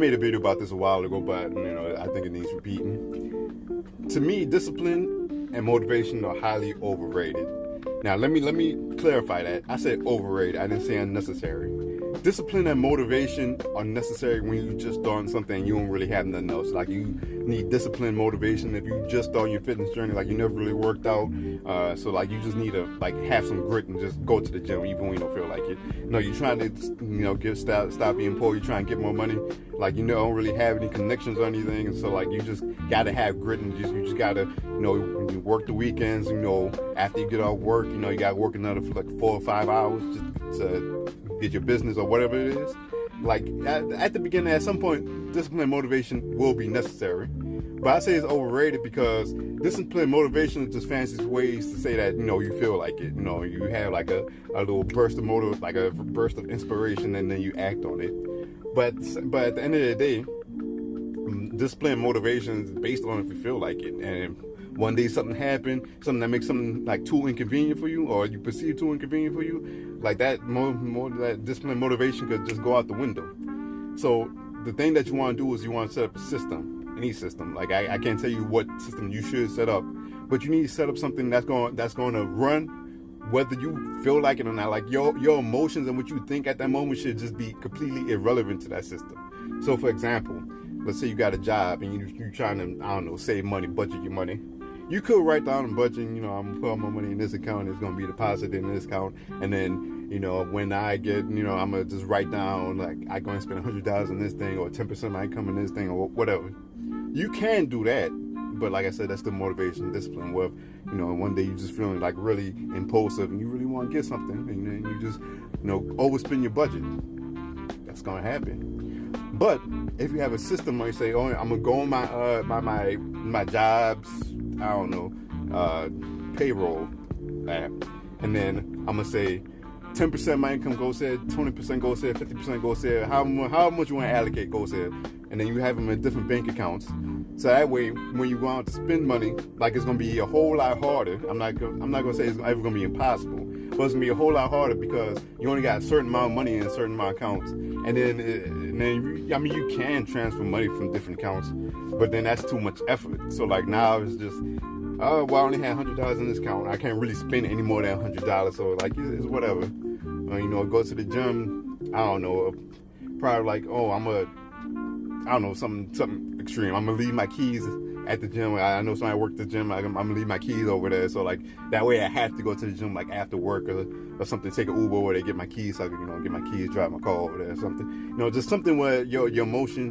made a video about this a while ago, but I think it needs repeating. To me, discipline and motivation are highly overrated. Now, let me clarify that. I said overrated. I didn't say unnecessary. Discipline and motivation are necessary when you just starting something and you don't really have nothing else. Like, you need discipline and motivation if you just start your fitness journey, like you never really worked out. So like you just need to like have some grit and just go to the gym even when you don't feel like it. No, you're trying to stop being poor. You're trying to get more money. Like, you don't really have any connections or anything, and so like you just gotta have grit and you just gotta you work the weekends. After you get off work, you gotta work another for like 4 or 5 hours just to get your business or whatever it is. Like at the beginning, at some point, discipline and motivation will be necessary. But I say it's overrated because discipline and motivation is just fancy ways to say that you feel like it. You have like a little burst of like a burst of inspiration, and then you act on it. But at the end of the day, discipline and motivation is based on if you feel like it. And one day something happened, something that makes something like too inconvenient for you, or you perceive too inconvenient for you, like that more that discipline and motivation could just go out the window. So the thing that you want to do is you want to set up a system, any system. Like I can't tell you what system you should set up, but you need to set up something that's going to run whether you feel like it or not. Like your emotions and what you think at that moment should just be completely irrelevant to that system. So for example, let's say you got a job and you're trying to, save money, budget your money. You could write down a budget, I'm gonna put all my money in this account, it's gonna be deposited in this account, and then, when I get, I'm gonna just write down, like, I'm gonna spend $100 on this thing, or 10% of my income in this thing, or whatever. You can do that, but like I said, that's the motivation, discipline, where, one day you're just feeling like really impulsive, and you really want to get something, and then you just, overspend your budget. That's gonna happen. But if you have a system where you say, oh, I'm gonna go on my job's, payroll app, and then I'm gonna say 10% of my income goes there, 20% goes there, 50% goes there. How much you want to allocate goes there, and then you have them in different bank accounts. So that way, when you go out to spend money, like, it's gonna be a whole lot harder. I'm not gonna say it's ever gonna be impossible, but it's gonna be a whole lot harder because you only got a certain amount of money in a certain amount of accounts, and then you can transfer money from different accounts, but then that's too much effort. So like now it's just, I only had $100 in this account. I can't really spend any more than $100, so like it's whatever. Go to the gym. Probably like, something extreme. I'm gonna leave my keys at the gym. I know somebody worked the gym. I'm gonna leave my keys over there. So like that way, I have to go to the gym like after work or something. Take an Uber where they get my keys, so I can get my keys, drive my car over there or something. Just something where your emotions